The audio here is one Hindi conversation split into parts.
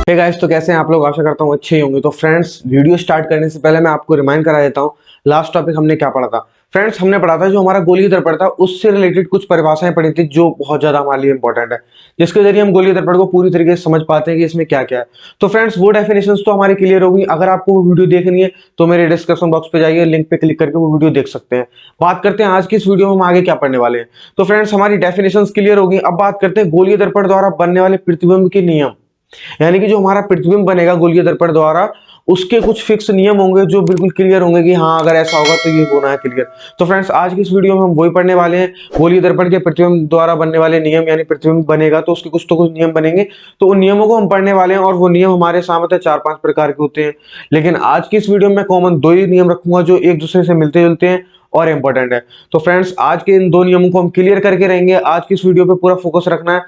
हे गाइस, तो कैसे हैं आप लोग। आशा करता हूँ अच्छे ही होंगे। तो फ्रेंड्स, वीडियो स्टार्ट करने से पहले मैं आपको रिमाइंड करा देता हूँ लास्ट टॉपिक हमने क्या पढ़ा था। फ्रेंड्स, हमने पढ़ा था जो हमारा गोलीय दर्पण था उससे रिलेटेड कुछ परिभाषाएं पढ़ी थी जो बहुत ज्यादा हमारे लिए इंपॉर्टेंट है, जिसके जरिए हम गोलीय दर्पण को पूरी तरीके से समझ पाते हैं कि इसमें क्या क्या है। तो फ्रेंड्स, वो डेफिनेशंस तो हमारी क्लियर होगी। अगर आपको वो वीडियो देखनी है तो मेरे डिस्क्रिप्शन बॉक्स पे जाइए, लिंक पे क्लिक करके वो वीडियो देख सकते हैं। बात करते हैं आज की इस वीडियो में हम आगे क्या पढ़ने वाले हैं। तो फ्रेंड्स, हमारी डेफिनेशंस क्लियर होगी। अब बात करते हैं गोलीय दर्पण द्वारा बनने वाले प्रतिबिंब के नियम। यानी कि जो हमारा प्रतिबिंब बनेगा गोलीय दर्पण द्वारा, उसके कुछ फिक्स नियम होंगे जो बिल्कुल क्लियर होंगे कि हाँ, अगर ऐसा होगा तो ये होना है क्लियर। तो फ्रेंड्स, आज की इस वीडियो में हम वही पढ़ने वाले हैं, गोलीय दर्पण के प्रतिबिंब द्वारा बनने वाले नियम। यानी प्रतिबिंब बनेगा तो उसके कुछ तो कुछ नियम बनेंगे, तो उन नियमों को हम पढ़ने वाले हैं। और वो नियम हमारे सामने 4-5 प्रकार के होते हैं, लेकिन आज की इस वीडियो में कॉमन दो ही नियम रखूंगा जो एक दूसरे से मिलते जुलते हैं और इंपॉर्टेंट है। तो फ्रेंड्स, आज के इन दो नियमों को हम क्लियर करके रहेंगे। आज की इस वीडियो पे पूरा फोकस रखना है,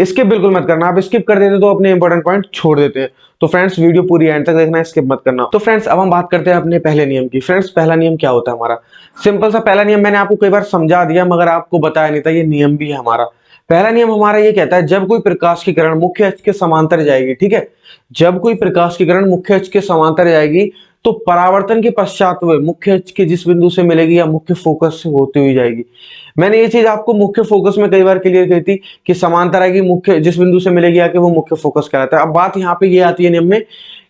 स्किप बिल्कुल मत करना। आप स्किप कर देते तो अपने इंपॉर्टेंट पॉइंट छोड़ देते हैं। तो फ्रेंड्स, वीडियो पूरी एंड तक देखना, स्किप मत करना। तो फ्रेंड्स, अब हम बात करते हैं अपने पहले नियम की। फ्रेंड्स, पहला नियम क्या होता है हमारा? सिंपल सा पहला नियम मैंने आपको कई बार समझा दिया, मगर आपको बताया नहीं था ये नियम भी है हमारा। पहला नियम हमारा ये कहता है, जब कोई प्रकाश की किरण मुख्य अक्ष के समांतर जाएगी, ठीक है, जब कोई प्रकाश की किरण मुख्य अक्ष के समांतर जाएगी तो परावर्तन के पश्चात वह मुख्य अक्ष के जिस बिंदु से मिलेगी या मुख्य फोकस से होती हुई जाएगी। मैंने ये चीज आपको मुख्य फोकस में कई बार क्लियर की थी कि समांतर आएगी, मुख्य जिस बिंदु से मिलेगी आके वो मुख्य फोकस कहलाता है। अब बात यहाँ पे ये आती है नियम में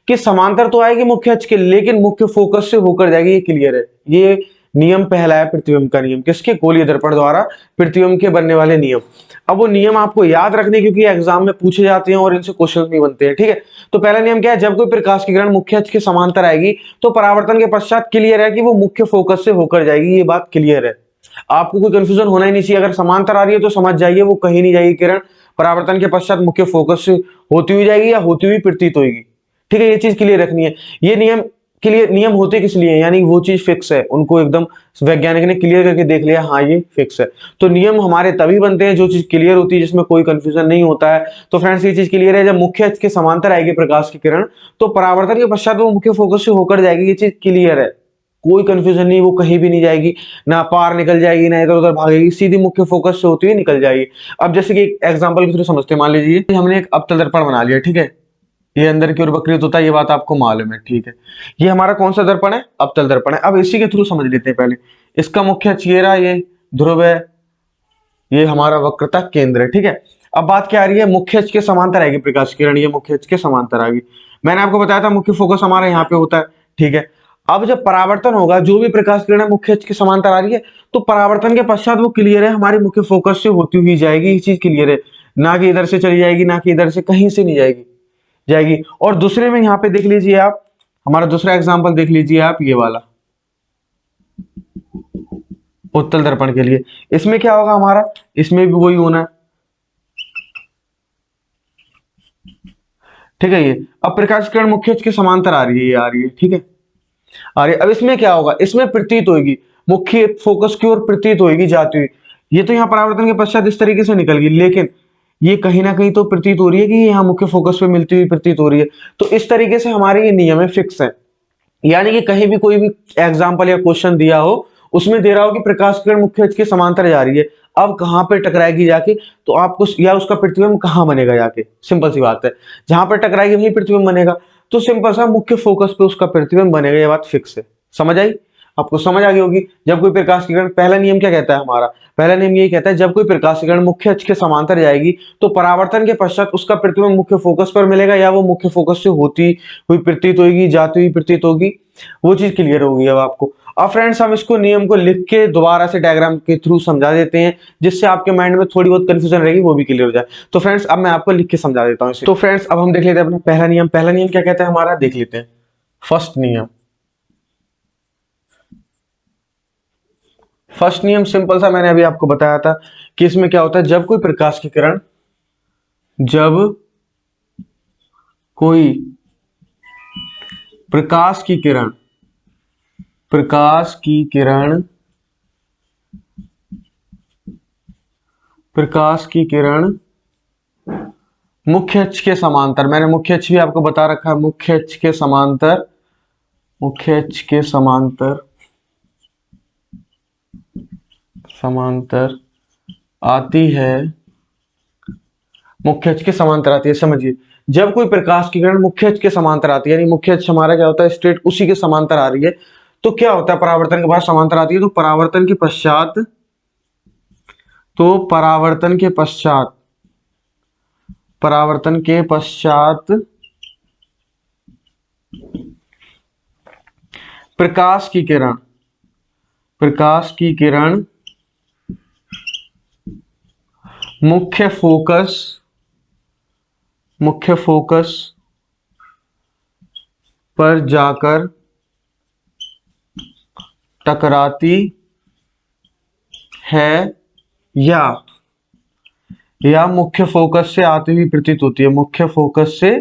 कि समांतर तो आएगी मुख्य अक्ष के, लेकिन मुख्य फोकस से होकर जाएगी। ये क्लियर है। ये नियम पहला है प्रतिबिंब का नियम, किसके? गोलीय दर्पण द्वारा प्रतिबिंब के बनने वाले नियम। अब वो नियम आपको याद रखने, क्योंकि एग्जाम में पूछे जाते हैं और इनसे क्वेश्चन भी बनते हैं, ठीक है। तो पहला नियम क्या है? जब कोई प्रकाश की किरण मुख्य अक्ष के समांतर आएगी तो परावर्तन के पश्चात क्लियर है कि वो मुख्य फोकस से होकर जाएगी। ये बात क्लियर है, आपको कोई कंफ्यूजन होना ही नहीं चाहिए। अगर समांतर आ रही है तो समझ जाइए वो कहीं नहीं जाएगी किरण, परावर्तन के पश्चात मुख्य फोकस से होती हुई जाएगी या होती हुई प्रतीत होगी, ठीक है। ये चीज क्लियर रखनी है। ये नियम क्लियर, नियम होते किस लिए? यानी वो चीज फिक्स है, उनको एकदम वैज्ञानिक ने क्लियर करके देख लिया, हाँ ये फिक्स है। तो नियम हमारे तभी बनते हैं जो चीज क्लियर होती है, जिसमें कोई कंफ्यूजन नहीं होता है। तो फ्रेंड्स, ये चीज क्लियर है, जब मुख्य अक्ष के समांतर आएगी प्रकाश की किरण तो परावर्तन के पश्चात वो मुख्य फोकस से होकर जाएगी। ये चीज क्लियर है, कोई कंफ्यूजन नहीं, वो कहीं भी नहीं जाएगी, ना पार निकल जाएगी ना इधर उधर भागेगी, सीधी मुख्य फोकस से होती हुई निकल जाएगी। अब जैसे कि एक एग्जांपल के थ्रू समझते हैं। मान लीजिए हमने एक अवतल दर्पण बना लिया, ठीक है, ये अंदर की ओर वक्रित होता है, ये बात आपको मालूम है, ठीक है। ये हमारा कौन सा दर्पण है? अवतल दर्पण है। अब इसी के थ्रू समझ लेते हैं पहले। इसका मुख्य अक्ष ये रहा, ये ध्रुव है, ये हमारा वक्रता केंद्र है, ठीक है। अब बात क्या आ रही है? मुख्य अक्ष के समांतर आएगी प्रकाश किरण, ये मुख्य अक्ष के समांतर आ गई। मैंने आपको बताया था मुख्य फोकस हमारा यहाँ पे होता है, ठीक है। अब जब परावर्तन होगा, जो भी प्रकाश किरण मुख्य अक्ष के समांतर आ रही है तो परावर्तन के पश्चात वो क्लियर है हमारी मुख्य फोकस से होती हुई जाएगी। ये चीज क्लियर है, ना कि इधर से चली जाएगी, ना कि इधर से, कहीं से नहीं जाएगी। और दूसरे में यहाँ पे देख लीजिए आप, हमारा दूसरा एग्जाम्पल देख लीजिए आप, ये वाला उत्तल दर्पण के लिए। इसमें क्या होगा हमारा? इसमें भी वही होना है, ठीक है। ये अब प्रकाश किरण मुख्य अक्ष के समांतर आ रही है, ये आ रही है, ठीक है, आ रही है। अब इसमें क्या होगा? इसमें प्रतीत होगी, मुख्य फोकस की ओर प्रतीत होगी जाती हुई। ये तो यहाँ परावर्तन के पश्चात इस तरीके से निकल गई, लेकिन ये कहीं ना कहीं तो प्रतीत हो रही है कि यहाँ मुख्य फोकस पे मिलती हुई प्रतीत हो रही है। तो इस तरीके से हमारे ये नियम है, फिक्स है। यानी कि कहीं भी कोई भी एग्जाम्पल या क्वेश्चन दिया हो, उसमें दे रहा हो कि प्रकाश किरण मुख्य अक्ष के समांतर जा रही है, अब कहां पे टकराएगी जाके, तो आपको या उसका प्रतिबिंब कहां बनेगा जाके, सिंपल सी बात है, जहां पर टकराएगी वहीं प्रतिबिंब बनेगा। तो सिंपल सा मुख्य फोकस पे उसका प्रतिबिंब बनेगा, ये बात फिक्स है। समझ आई? आपको समझ आ गई होगी। जब कोई प्रकाश किरण, पहला नियम क्या कहता है हमारा? पहला नियम यही कहता है, जब कोई प्रकाश किरण मुख्य अक्ष के समांतर जाएगी तो परावर्तन के पश्चात उसका प्रतिबिंब मुख्य फोकस पर मिलेगा या वो मुख्य फोकस से होती हुई प्रतीत होगी, जाती हुई प्रतीत होगी। वो चीज क्लियर होगी अब आपको। अब फ्रेंड्स, हम इसको नियम को लिख के दोबारा से डायग्राम के थ्रू समझा देते हैं, जिससे आपके माइंड में थोड़ी बहुत कंफ्यूजन रहेगी वो भी क्लियर हो जाए। तो फ्रेंड्स, अब मैं आपको लिख के समझा देता हूँ इसे। तो फ्रेंड्स, अब हम देख लेते हैं अपना पहला नियम। पहला नियम क्या कहता है हमारा, देख लेते हैं। फर्स्ट नियम, फर्स्ट नियम सिंपल सा मैंने अभी आपको बताया था कि इसमें क्या होता है, जब कोई प्रकाश की किरण, जब कोई प्रकाश की किरण, प्रकाश की किरण, प्रकाश की किरण मुख्य अक्ष के समांतर, मैंने मुख्य अक्ष भी आपको बता रखा है, मुख्य अक्ष के समांतर, मुख्य अक्ष के समांतर, समांतर आती है, मुख्य अक्ष के समांतर आती है, समझिए। जब कोई प्रकाश की किरण मुख्य अक्ष के समांतर आती है, यानी मुख्य अक्ष हमारा क्या होता है, स्ट्रेट उसी के समांतर आ रही है, तो क्या होता है, परावर्तन के बाद समांतर आती है, तो परावर्तन के पश्चात, तो परावर्तन के पश्चात प्रकाश की किरण मुख्य फोकस पर जाकर टकराती है, या मुख्य फोकस से आती हुई प्रतीत होती है, मुख्य फोकस से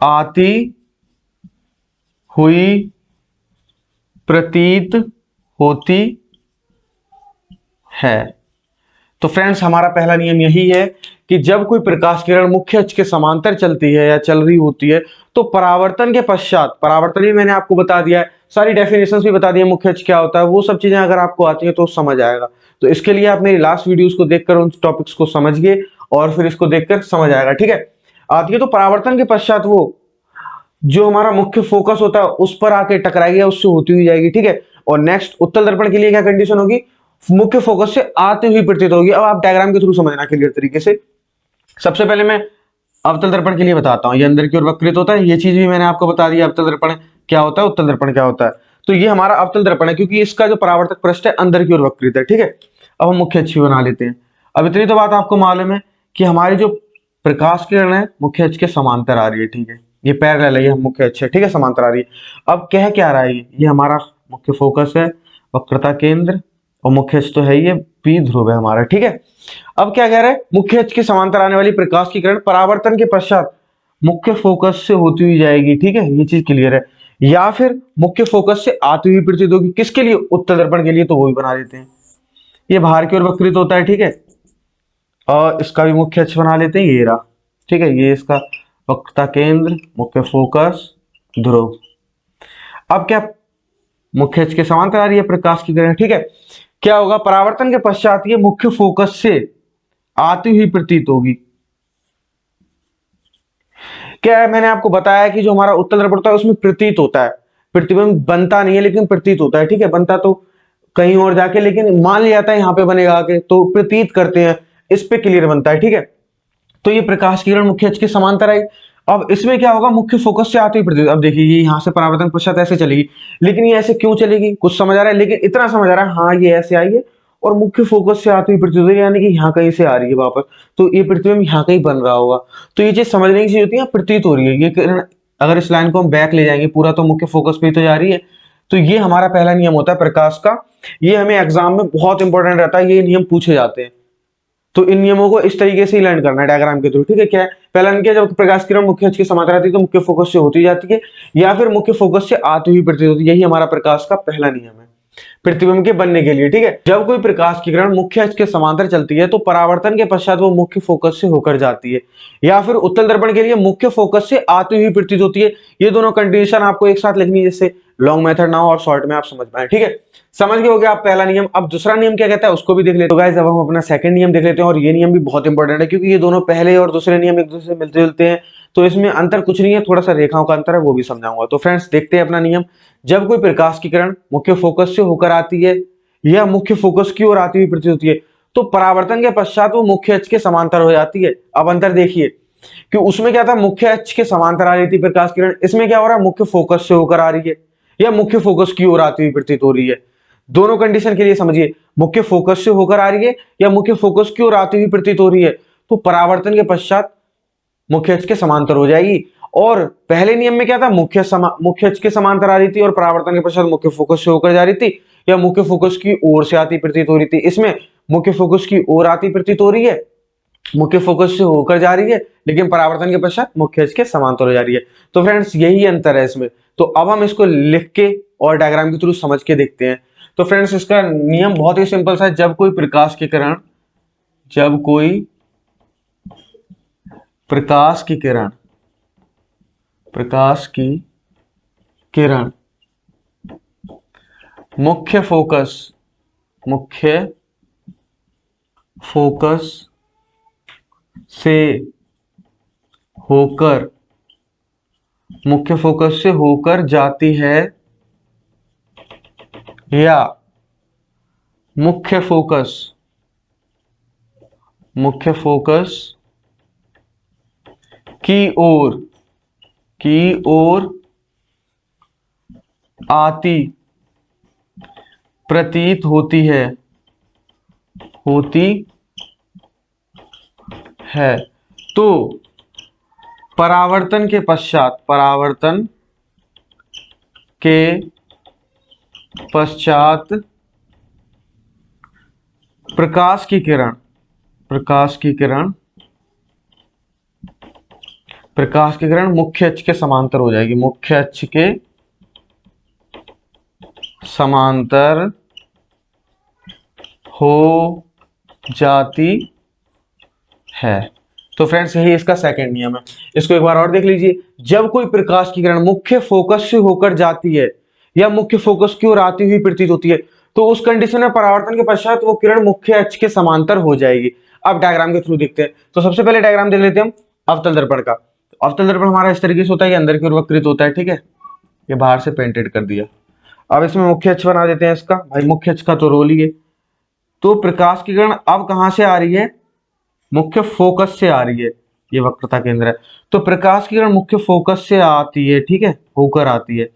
आती हुई प्रतीत होती है। तो फ्रेंड्स, हमारा पहला नियम यही है कि जब कोई प्रकाश किरण मुख्य अक्ष के समांतर चलती है या चल रही होती है, तो परावर्तन के पश्चात, परावर्तन भी मैंने आपको बता दिया है, सारी डेफिनेशंस भी बता दी है, मुख्य अक्ष क्या होता है, वो सब चीजें अगर आपको आती है तो समझ आएगा। तो इसके लिए आप मेरी लास्ट वीडियोस को देखकर उन टॉपिक्स को समझिए और फिर इसको देखकर समझ आएगा, ठीक है। आती है तो परावर्तन के पश्चात वो जो हमारा मुख्य फोकस होता है उस पर आके टकराएगी या उससे होती हुई जाएगी, ठीक है। और नेक्स्ट उत्तल दर्पण के लिए क्या कंडीशन होगी, मुख्य फोकस से आती हुई प्रतीत होगी। अब आप डायग्राम के थ्रू समझना क्लियर तरीके से। सबसे पहले मैं अवतल दर्पण के लिए बताता हूं, ये अंदर की ओर वक्रित होता है, ये चीज भी मैंने आपको बता दी, अवतल दर्पण क्या होता है, उत्तल दर्पण क्या होता है। तो ये हमारा अवतल दर्पण है, क्योंकि इसका जो परावर्तक पृष्ठ है अंदर की ओर वक्रित है, ठीक है। अब हम मुख्य अक्ष बना लेते हैं। अब इतनी तो बात आपको मालूम है कि हमारी जो प्रकाश किरण है मुख्य अक्ष के समांतर आ रही है, ठीक है, ये पैरेलल है, ये मुख्य अक्ष है, ठीक है, समांतर आ रही है। अब कह क्या रहा है, ये हमारा मुख्य फोकस है, वक्रता केंद्र, और मुख्य अक्ष तो है ये पी ध्रुव है हमारा, ठीक है। अब क्या कह रहा है, मुख्य अक्ष के समांतर आने वाली प्रकाश की किरण परावर्तन के पश्चात मुख्य फोकस से होती हुई जाएगी, ठीक है, ये चीज क्लियर है, या फिर मुख्य फोकस से आती हुई प्रतीत होगी, किसके लिए, उत्तल दर्पण के लिए, तो वो भी बना देते हैं। ये बाहर की ओर वक्रित होता है, ठीक है, और इसका भी मुख्य अक्ष बना लेते हैं, ये रहा, ठीक है, ये इसका वक्रता केंद्र, मुख्य फोकस, ध्रुव। अब क्या, मुख्य अक्ष के समांतर आ रही है प्रकाश की किरण, ठीक है, क्या होगा, परावर्तन के पश्चात ये मुख्य फोकस से आती हुई प्रतीत होगी। क्या है, मैंने आपको बताया कि जो हमारा उत्तल दर्पण होता है उसमें प्रतीत होता है, प्रतिबिंब बनता नहीं है लेकिन प्रतीत होता है, ठीक है, बनता तो कहीं और जाके, लेकिन मान लिया जाता है यहाँ पे बनेगा आके, तो प्रतीत करते हैं, इस पे क्लियर बनता है, ठीक है। तो ये प्रकाश किरण मुख्य अक्ष के समांतर आई। अब इसमें क्या होगा, मुख्य फोकस से आती हुई प्रतीत, अब देखिए ये यहाँ से परावर्तन पश्चात ऐसे चलेगी, लेकिन ये ऐसे क्यों चलेगी, कुछ समझ आ रहा है, लेकिन इतना समझ आ रहा है, हाँ ये ऐसे आई है और मुख्य फोकस से आती हुई प्रतीत हुई, यानी कि यहाँ कहीं से आ रही है वापस, तो ये प्रतिबिंब यहाँ कहीं बन रहा होगा। तो ये चीज समझने की चीज होती है, प्रतीत हो रही है ये किरण, अगर इस लाइन को हम बैक ले जाएंगे पूरा, तो मुख्य फोकस पे ही तो जा रही है। तो ये हमारा पहला नियम होता है प्रकाश का, ये हमें एग्जाम में बहुत इंपॉर्टेंट रहता है, ये नियम पूछे जाते हैं। तो इन नियमों को इस तरीके से ही लर्न करना है डायग्राम के थ्रू, ठीक है। क्या है, पहला नियम क्या, जब प्रकाश किरण मुख्य अक्ष के समांतर आती है तो मुख्य फोकस से होती जाती है, या फिर मुख्य फोकस से आती हुई प्रतीत होती है, यही हमारा प्रकाश का पहला नियम है प्रतिबिंब के बनने के लिए, ठीक है। जब कोई प्रकाश की किरण मुख्य अक्ष के समांतर चलती है तो परावर्तन के पश्चात वो मुख्य फोकस से होकर जाती है, या फिर उत्तल दर्पण के लिए मुख्य फोकस से आती हुई प्रतीत होती है। ये दोनों कंडीशन आपको एक साथ लिखनी है, जिससे लॉन्ग मेथड ना हो और शॉर्ट में आप समझ पाए, ठीक है। समझ गए हो गया आप पहला नियम। अब दूसरा नियम क्या कहता है उसको भी देख लेते हो गाइस। अब हम अपना सेकंड नियम देख लेते हैं, और ये नियम भी बहुत इंपॉर्टेंट है, क्योंकि ये दोनों पहले और दूसरे नियम एक दूसरे से मिलते जुलते हैं, तो इसमें अंतर कुछ नहीं है, थोड़ा सा रेखाओं का अंतर है, वो भी समझाऊंगा। तो फ्रेंड्स देखते हैं अपना नियम। जब कोई प्रकाश की किरण मुख्य फोकस से होकर आती है या मुख्य फोकस की ओर आती हुई प्रतीत होती है, तो परावर्तन के पश्चात वो मुख्य अक्ष के समांतर हो जाती है। अब अंतर देखिए कि उसमें क्या था, मुख्य अक्ष के समांतर आ रही थी प्रकाश किरण, इसमें क्या हो रहा है, मुख्य फोकस से होकर आ रही है या मुख्य फोकस की ओर आती हुई प्रतीत हो रही है। दोनों कंडीशन के लिए समझिए, मुख्य फोकस से होकर आ रही है या मुख्य फोकस की ओर आती हुई प्रतीत हो रही है, तो परावर्तन के पश्चात मुख्य अक्ष के समांतर हो जाएगी। और पहले नियम में क्या था, मुख्य अक्ष के समांतर आ रही थी और परावर्तन के पश्चात मुख्य फोकस से होकर जा रही थी या मुख्य फोकस की ओर से आती प्रतीत हो रही थी। इसमें मुख्य फोकस की ओर आती प्रतीत हो रही है, मुख्य फोकस से होकर जा रही है, लेकिन परावर्तन के पश्चात मुख्य अक्ष के समांतर हो जा रही है। तो फ्रेंड्स यही अंतर है इसमें। तो अब हम इसको लिख के और डायग्राम के थ्रू समझ के देखते हैं। तो फ्रेंड्स इसका नियम बहुत ही सिंपल सा है, जब कोई प्रकाश की किरण प्रकाश की किरण मुख्य फोकस से होकर, मुख्य फोकस से होकर जाती है या मुख्य फोकस की ओर आती प्रतीत होती है। तो परावर्तन के पश्चात प्रकाश की किरण मुख्य अक्ष के समांतर हो जाएगी, मुख्य अक्ष के समांतर हो जाती है। तो फ्रेंड्स यही इसका सेकंड नियम है। इसको एक बार और देख लीजिए। जब कोई प्रकाश की किरण मुख्य फोकस से होकर जाती है या मुख्य फोकस की ओर आती हुई प्रतीत होती है, तो उस कंडीशन में परावर्तन के पश्चात वो किरण मुख्य अक्ष के समांतर हो जाएगी। अब डायग्राम के थ्रू देखते हैं। तो सबसे पहले डायग्राम देख लेते हैं हम अवतल दर्पण का। अवतल दर्पण हमारा इस तरीके से होता है, ये अंदर की ओर वक्रित होता है, ठीक है। ये बाहर से पेंटेड कर दिया। अब इसमें मुख्य अक्ष बना देते हैं इसका। भाई मुख्य अक्ष का तो रोल ही है। तो प्रकाश की किरण अब कहां से आ रही है? मुख्य फोकस से आ रही है। ये वक्रता केंद्र है। तो प्रकाश की किरण मुख्य फोकस से आती है, ठीक है, होकर आती है।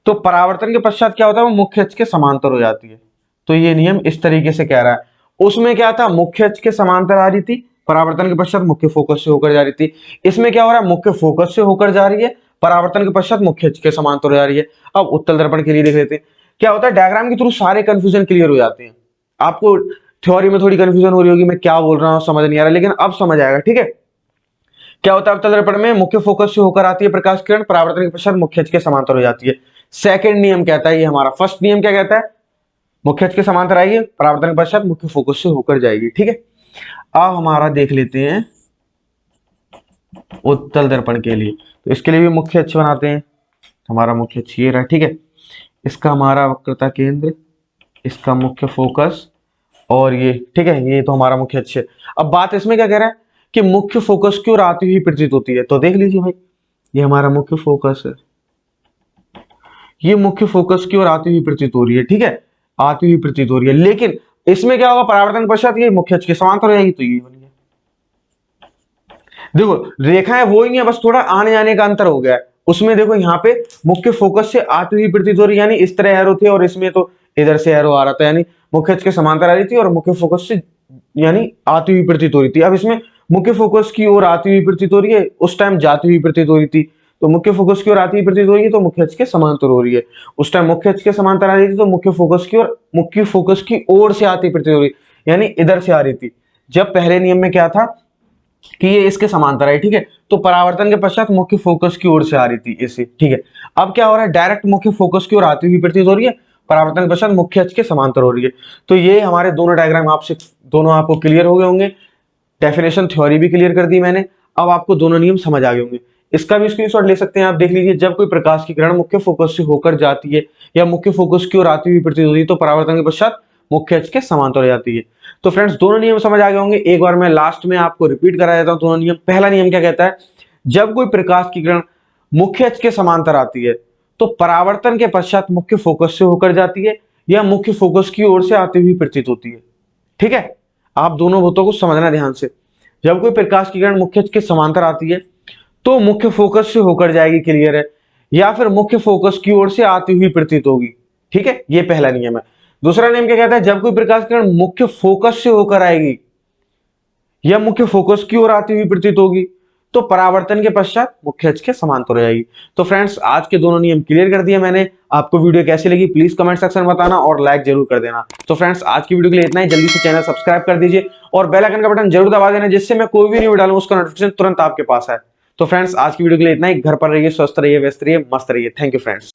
तो परावर्तन के पश्चात क्या होता है? वो मुख्य अक्ष के समांतर हो जाती है। तो ये नियम इस तरीके से कह रहा है। उसमें क्या था? मुख्य अक्ष के समांतर आ रही थी, परावर्तन के पश्चात मुख्य फोकस से होकर जा रही थी। इसमें क्या हो रहा है? मुख्य फोकस से होकर जा रही है, परावर्तन के पश्चात मुख्य अक्ष के समांतर हो जा रही है। अब उत्तल दर्पण के लिए देख लेते हैं। क्या होता है? डायग्राम के थ्रू सारे कंफ्यूजन क्लियर हो जाते हैं। आपको थ्योरी में थोड़ी कंफ्यूजन हो रही होगी, मैं क्या बोल रहा हूं समझ नहीं आ रहा, लेकिन अब समझ आएगा, ठीक है। क्या होता है? अवतल दर्पण में मुख्य फोकस से होकर आती है प्रकाश किरण, परावर्तन के पश्चात मुख्य अक्ष के समांतर हो जाती है। सेकंड नियम कहता है, ये हमारा फर्स्ट नियम क्या कहता है? मुख्य अक्ष के समांतर आएगी, परावर्तन के पश्चात मुख्य फोकस से होकर जाएगी, ठीक है। अब हमारा देख लेते हैं उत्तल दर्पण के लिए। तो इसके लिए भी मुख्य अक्ष बनाते हैं। हमारा मुख्य अक्ष ये रहा, ठीक है। इसका हमारा वक्रता केंद्र, इसका मुख्य फोकस, और ये, ठीक है, ये तो हमारा मुख्य अक्ष है। अब बात इसमें क्या कह रहा है कि मुख्य फोकस की ओर आती हुई प्रतीत होती है। तो देख लीजिए भाई, ये हमारा मुख्य फोकस है, ये मुख्य फोकस की ओर आती हुई प्रतीत हो रही है, ठीक है, आती हुई प्रतीत हो रही है। लेकिन इसमें क्या होगा? परावर्तन के पश्चात ये मुख्य अक्ष के समांतर हो जाएगी। तो ये बन गया। देखो रेखाएं वो ही है, बस थोड़ा आने जाने का अंतर हो गया है। उसमें देखो यहाँ पे मुख्य फोकस से आती हुई प्रतीत हो रही है, यानी इस तरह एरो थे, और इसमें तो इधर से एरो आ रहा था, यानी मुख्य अक्ष के समांतर आ रही थी और मुख्य फोकस से यानी आती हुई प्रतीत हो रही थी। अब इसमें मुख्य फोकस की ओर आती हुई प्रतीत हो रही है, उस टाइम जाती हुई प्रतीत हो रही थी। तो मुख्य फोकस की ओर आती हुई प्रतीत हो रही है, तो मुख्य अक्ष के समांतर हो रही है। उस टाइम मुख्य अक्ष के समांतर आ रही थी, तो मुख्य फोकस की ओर से आती प्रतीत हो रही, यानी इधर से आ रही थी। जब पहले नियम में क्या था कि ये इसके समांतर है, ठीक है, तो परावर्तन के पश्चात मुख्य फोकस की ओर से आ रही थी इसे, ठीक है। अब क्या हो रहा है? डायरेक्ट मुख्य फोकस की ओर आती हुई प्रतीत हो रही है, परावर्तन के पश्चात मुख्य अक्ष के समांतर हो रही है। तो ये हमारे दोनों डायग्राम दोनों आपको क्लियर हो गए होंगे। डेफिनेशन थ्योरी भी क्लियर कर दी मैंने। अब आपको दोनों नियम समझ आ गए होंगे। इसका भी स्क्रीनशॉट ले सकते हैं आप, देख लीजिए। जब कोई प्रकाश की किरण मुख्य फोकस से होकर जाती है या मुख्य फोकस की ओर आती हुई प्रतीत होती है, तो परावर्तन के पश्चात मुख्य अक्ष के समांतर हो जाती है। तो फ्रेंड्स दोनों नियम समझ आ गए होंगे। एक बार मैं लास्ट में आपको रिपीट करा देता हूं दोनों नियम। पहला नियम क्या कहता है? जब कोई प्रकाश की किरण मुख्य अक्ष के समांतर आती है, तो परावर्तन के पश्चात मुख्य फोकस से होकर जाती है या मुख्य फोकस की ओर से आती हुई प्रतीत होती है, ठीक है। आप दोनों बातों को समझना ध्यान से। जब कोई प्रकाश की किरण मुख्य अक्ष के समांतर आती है, तो मुख्य फोकस से होकर जाएगी, क्लियर है, या फिर मुख्य फोकस की ओर से आती हुई प्रतीत होगी, ठीक है। ये पहला नियम है। दूसरा नियम क्या कहता है? जब कोई प्रकाश किरण मुख्य फोकस से होकर आएगी या मुख्य फोकस की ओर आती हुई प्रतीत होगी, तो परावर्तन के पश्चात मुख्य अक्ष के समांतर हो जाएगी। तो फ्रेंड्स आज के दोनों नियम क्लियर कर दिए मैंने। आपको वीडियो कैसी लगी प्लीज कमेंट सेक्शन में बताना और लाइक जरूर कर देना। तो फ्रेंड्स आज की वीडियो के लिए इतना ही। जल्दी से चैनल सब्सक्राइब कर दीजिए और बेल आइकन का बटन जरूर दबा देना, जिससे मैं कोई भी वीडियो डालूं उसका नोटिफिकेशन तुरंत आपके पास आए। तो फ्रेंड्स आज की वीडियो के लिए इतना ही। घर पर रहिए, स्वस्थ रहिए, व्यस्त रहिए, मस्त रहिए। Thank you friends.